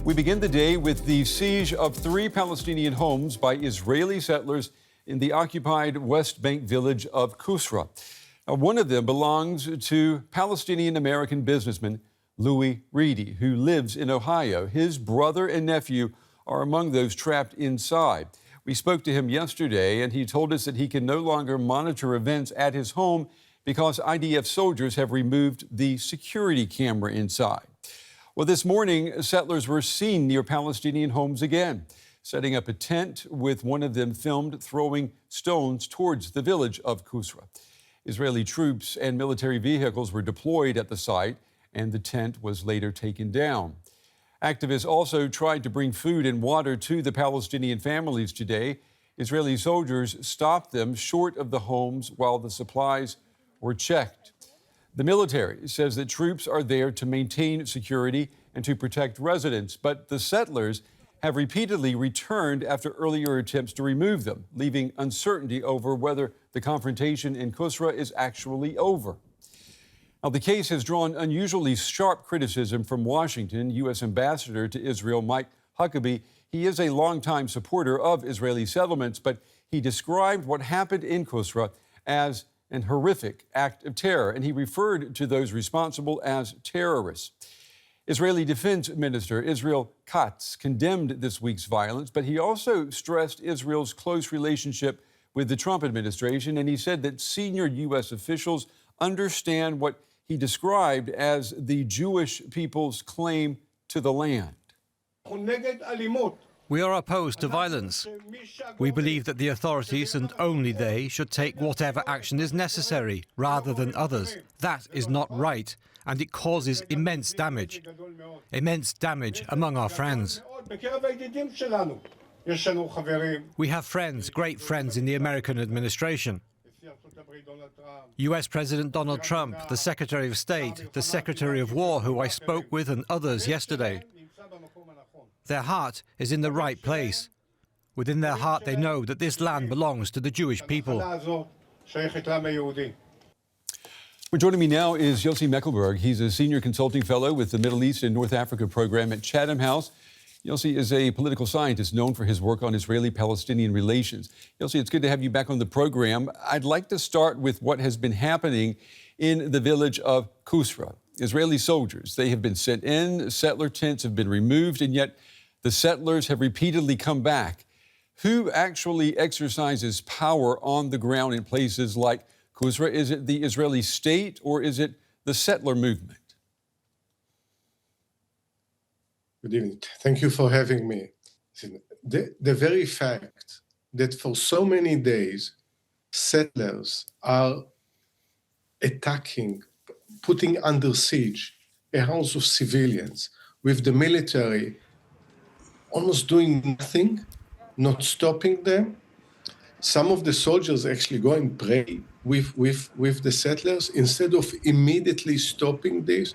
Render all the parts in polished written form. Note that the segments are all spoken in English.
We begin the day with the siege of 3 Palestinian homes by Israeli settlers in the occupied West Bank village of Qusra. One of them belongs to Palestinian-American businessman Louis Reedy, who lives in Ohio. His brother and nephew are among those trapped inside. We spoke to him yesterday, and he told us that he can no longer monitor events at his home because IDF soldiers have removed the security camera inside. Well, this morning, settlers were seen near Palestinian homes again, setting up a tent with one of them filmed throwing stones towards the village of Qusra. Israeli troops and military vehicles were deployed at the site, and the tent was later taken down. Activists also tried to bring food and water to the Palestinian families today. Israeli soldiers stopped them short of the homes while the supplies were checked. The military says that troops are there to maintain security and to protect residents, but the settlers have repeatedly returned after earlier attempts to remove them, leaving uncertainty over whether the confrontation in Qusra is actually over. Now, the case has drawn unusually sharp criticism from Washington. U.S. Ambassador to Israel Mike Huckabee, he is a longtime supporter of Israeli settlements, but he described what happened in Qusra as an horrific act of terror, and he referred to those responsible as terrorists. Israeli Defense Minister Israel Katz condemned this week's violence, but he also stressed Israel's close relationship with the Trump administration, and he said that senior U.S. officials understand what he described as the Jewish people's claim to the land. We are opposed to violence. We believe that the authorities, and only they, should take whatever action is necessary, rather than others. That is not right, and it causes immense damage. Immense damage among our friends. We have friends, great friends in the American administration. US President Donald Trump, the Secretary of State, the Secretary of War, who I spoke with, and others yesterday. Their heart is in the right place. Within their heart, they know that this land belongs to the Jewish people. Well, joining me now is Yossi Mekelberg. He's a senior consulting fellow with the Middle East and North Africa program at Chatham House. Yossi is a political scientist known for his work on Israeli-Palestinian relations. Yossi, it's good to have you back on the program. I'd like to start with what has been happening in the village of Qusra. Israeli soldiers, they have been sent in, settler tents have been removed, and yet the settlers have repeatedly come back. Who actually exercises power on the ground in places like Qusra? Is it the Israeli state or is it the settler movement? Good evening. Thank you for having me. The very fact that for so many days settlers are attacking, putting under siege a house of civilians, with the military almost doing nothing, not stopping them. Some of the soldiers actually go and pray with the settlers instead of immediately stopping this,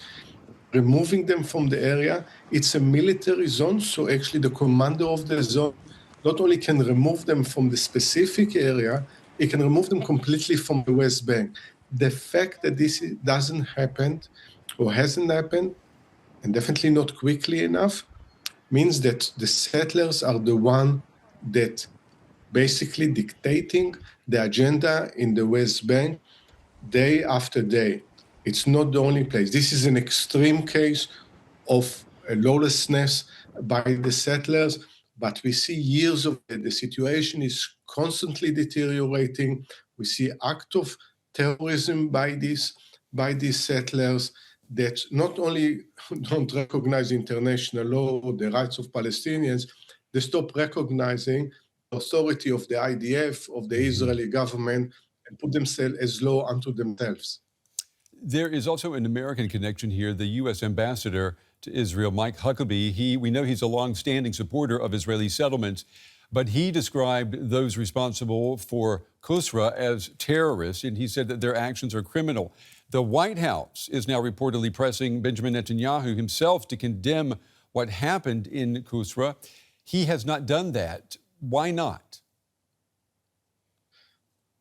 removing them from the area. It's a military zone, so actually the commander of the zone not only can remove them from the specific area, he can remove them completely from the West Bank. The fact that this doesn't happen or hasn't happened, and definitely not quickly enough, means that the settlers are the one that basically dictating the agenda in the West Bank day after day. It's not the only place. This is an extreme case of lawlessness by the settlers, but we see years of it. The situation is constantly deteriorating. We see acts of terrorism by these settlers that not only don't recognize international law or the rights of Palestinians, they stop recognizing the authority of the IDF, of the Israeli government, and put themselves as law unto themselves. There is also an American connection here. The U.S. Ambassador to Israel, Mike Huckabee, we know he's a long-standing supporter of Israeli settlements, but he described those responsible for Qusra as terrorists, and he said that their actions are criminal. The White House is now reportedly pressing Benjamin Netanyahu himself to condemn what happened in Qusra. He has not done that. Why not?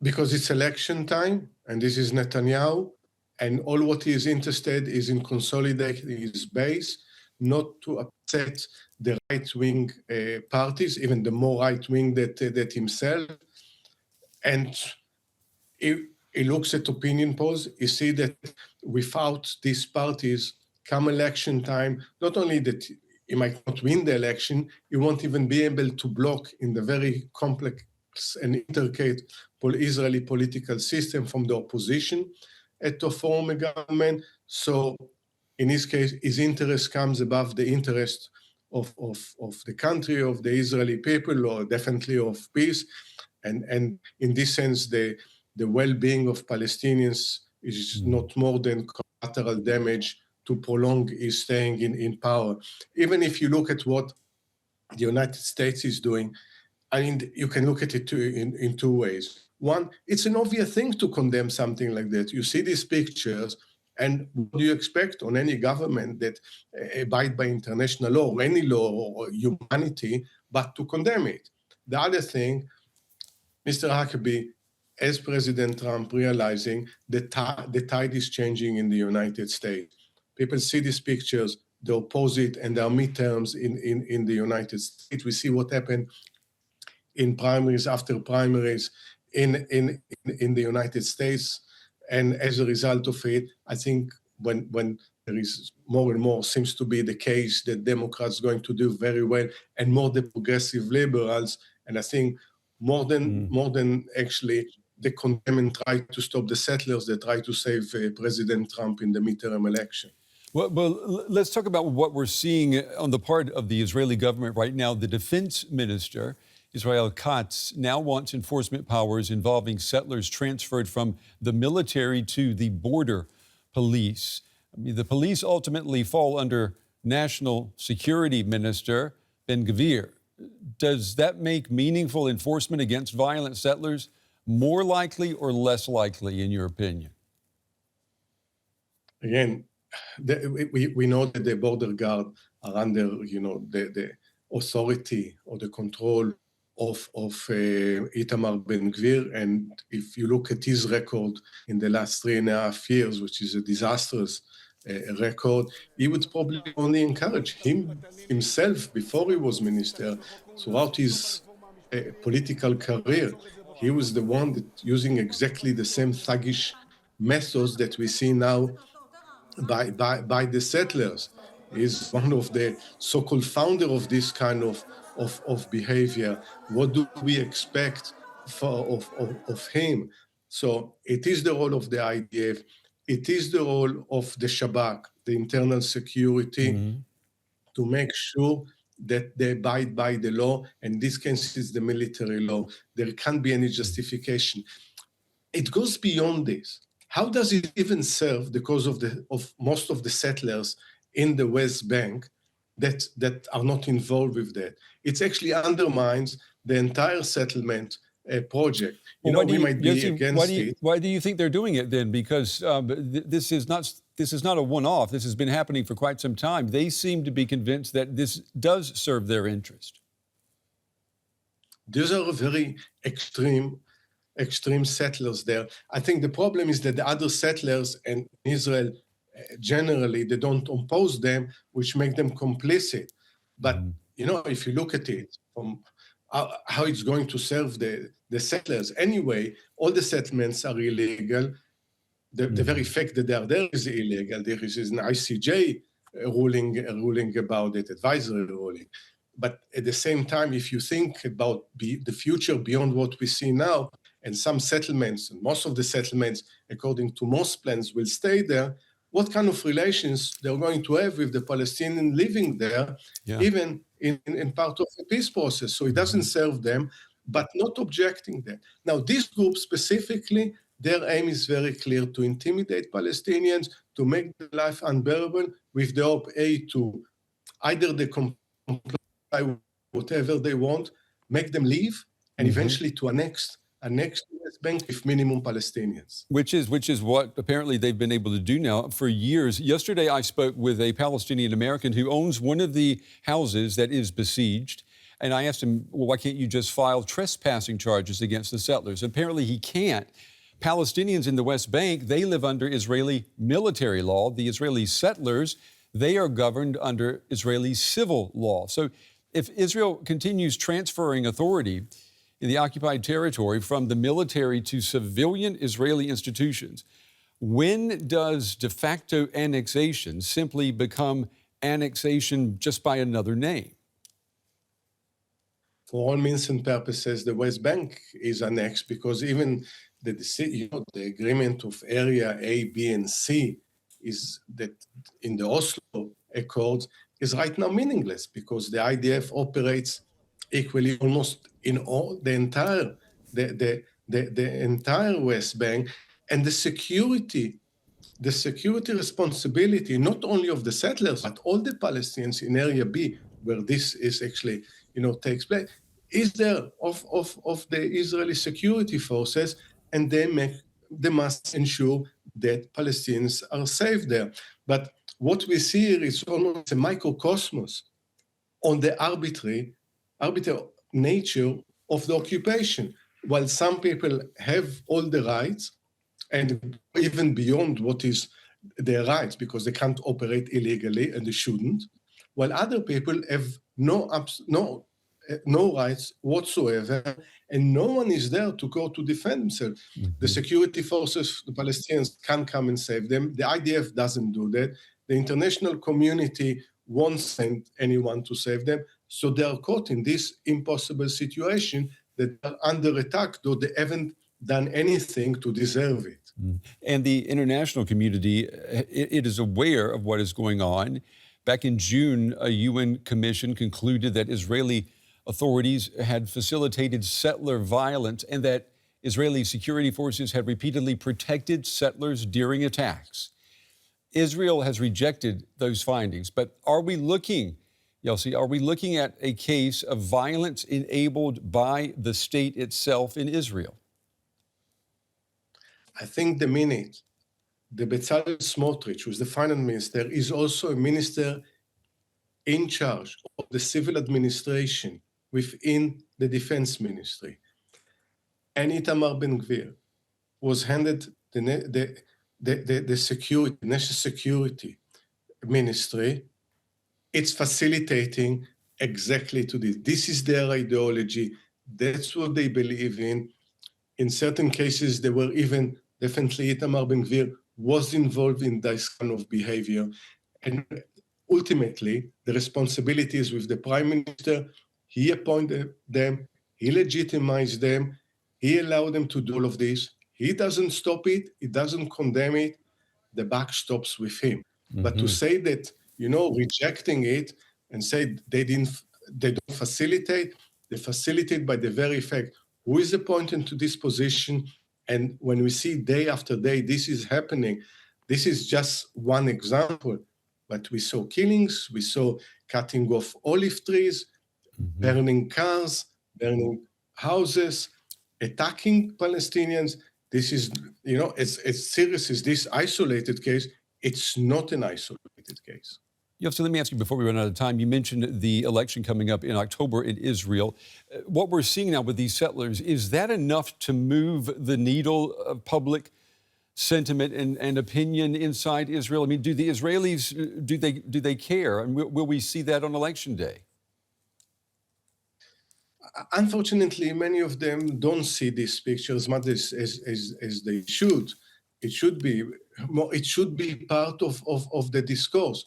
Because it's election time, and this is Netanyahu, and all what he is interested is in consolidating his base, not to upset the right-wing parties, even the more right-wing that himself. And he looks at opinion polls, he see that without these parties, come election time, not only that he might not win the election, he won't even be able to block in the very complex and intricate Israeli political system from the opposition to form a government. So in his case, his interest comes above the interest of the country, of the Israeli people, or definitely of peace. And in this sense, the well-being of Palestinians is not more than collateral damage to prolong his staying in power. Even if you look at what the United States is doing, I mean, you can look at it in two ways. One, it's an obvious thing to condemn something like that. You see these pictures, and what do you expect on any government that abide by international law, or any law or humanity, but to condemn it? The other thing, Mr. Huckabee, as President Trump, realizing the tide is changing in the United States. People see these pictures, they oppose it, and there are midterms in the United States. We see what happened in primaries after primaries in the United States. And as a result of it, I think when there is more and more seems to be the case that Democrats are going to do very well, and more the progressive liberals, and I think more than actually they condemn and try to stop the settlers, they try to save President Trump in the midterm election. Well, let's talk about what we're seeing on the part of the Israeli government right now. The defense minister, Israel Katz, now wants enforcement powers involving settlers transferred from the military to the border police. I mean, the police ultimately fall under National Security Minister Ben-Gvir. Does that make meaningful enforcement against violent settlers more likely or less likely, in your opinion? Again, we know that the border guard are under, the authority or the control of Itamar Ben-Gvir. And if you look at his record in the last 3.5 years, which is a disastrous record, he would probably only encourage himself before he was minister throughout his political career. He was the one that using exactly the same thuggish methods that we see now by the settlers. He's one of the so-called founder of this kind of behavior. What do we expect of him? So it is the role of the IDF. It is the role of the Shabak, the internal security, to make sure that they abide by the law. And this case is the military law. There can't be any justification. It goes beyond this. How does it even serve the cause of most of the settlers in the West Bank that are not involved with that? It actually undermines the entire settlement project. We might be against it. Why do you think they're doing it then? Because this is not a one-off. This has been happening for quite some time. They seem to be convinced that this does serve their interest. These are very extreme settlers there. I think the problem is that the other settlers in Israel, generally, they don't oppose them, which make them complicit. But, if you look at it from how it's going to serve the settlers, anyway, all the settlements are illegal. The very fact that they are there is illegal. There is an ICJ ruling about it, advisory ruling. But at the same time, if you think about the future beyond what we see now, and some settlements, and most of the settlements, according to most plans, will stay there, what kind of relations they're going to have with the Palestinian living there, even in part of the peace process. So it doesn't serve them, but not objecting them. Now, this group specifically, their aim is very clear: to intimidate Palestinians, to make their life unbearable, with the hope, to either they comply with whatever they want, make them leave, and eventually to annex West Bank with minimum Palestinians. Which is what apparently they've been able to do now for years. Yesterday, I spoke with a Palestinian American who owns one of the houses that is besieged. And I asked him, well, why can't you just file trespassing charges against the settlers? Apparently he can't. Palestinians in the West Bank, they live under Israeli military law. The Israeli settlers, they are governed under Israeli civil law. So if Israel continues transferring authority in the occupied territory from the military to civilian Israeli institutions, when does de facto annexation simply become annexation just by another name? For all means and purposes, the West Bank is annexed because even the agreement of area A, B, and C is that in the Oslo Accords is right now meaningless because the IDF operates equally almost in all the entire West Bank, and the security responsibility not only of the settlers but all the Palestinians in area B, where this is actually takes place, is there of the Israeli security forces, and they must ensure that Palestinians are safe there. But what we see here is almost a microcosmos on the arbitrary nature of the occupation. While some people have all the rights, and even beyond what is their rights, because they can't operate illegally and they shouldn't, while other people have no rights whatsoever, and no one is there to go to defend themselves. Mm-hmm. The security forces, the Palestinians, can't come and save them. The IDF doesn't do that. The international community won't send anyone to save them. So they are caught in this impossible situation that are under attack, though they haven't done anything to deserve it. And the international community, it is aware of what is going on. Back in June, a UN commission concluded that Israeli authorities had facilitated settler violence and that Israeli security forces had repeatedly protected settlers during attacks. Israel has rejected those findings, but are we looking, Yossi, at a case of violence enabled by the state itself in Israel? I think the minute the Bezalel Smotrich, who's the finance minister, is also a minister in charge of the civil administration within the defense ministry, and Itamar Ben-Gvir was handed the security, national security ministry, it's facilitating exactly to this. This is their ideology. That's what they believe in. In certain cases, they were even definitely Itamar Ben-Gvir was involved in this kind of behavior. And ultimately, the responsibility is with the prime minister. He appointed them, he legitimized them, he allowed them to do all of this. He doesn't stop it, he doesn't condemn it, the buck stops with him. Mm-hmm. But to say that, rejecting it and say they don't facilitate, they facilitate by the very fact who is appointed to this position. And when we see day after day, this is happening. This is just one example, but we saw killings, we saw cutting off olive trees, mm-hmm. burning cars, burning houses, attacking Palestinians. This is, as serious as this isolated case, it's not an isolated case. So let me ask you before we run out of time, you mentioned the election coming up in October in Israel. What we're seeing now with these settlers, is that enough to move the needle of public sentiment and opinion inside Israel? I mean, do the Israelis, do they care? And will we see that on election day? Unfortunately, many of them don't see this picture as much as they should. It should be part of the discourse.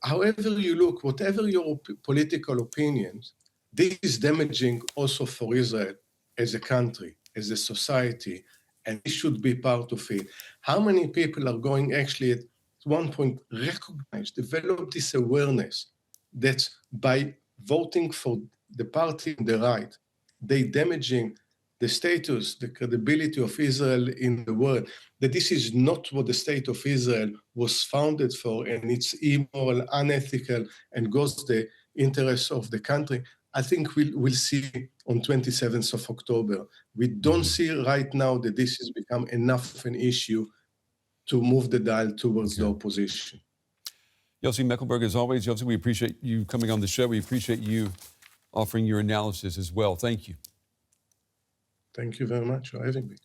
However you look, whatever your political opinions, this is damaging also for Israel as a country, as a society, and it should be part of it. How many people are going actually at one point recognize, develop this awareness that by voting for the party on the right, they damaging the status, the credibility of Israel in the world, that this is not what the state of Israel was founded for, and it's immoral, unethical, and goes the interests of the country. I think we'll see on 27th of October. We don't see right now that this has become enough of an issue to move the dial towards the opposition. Yossi Mekelberg, as always, Yossi, we appreciate you coming on the show. We appreciate you offering your analysis as well. Thank you. Thank you very much for having me.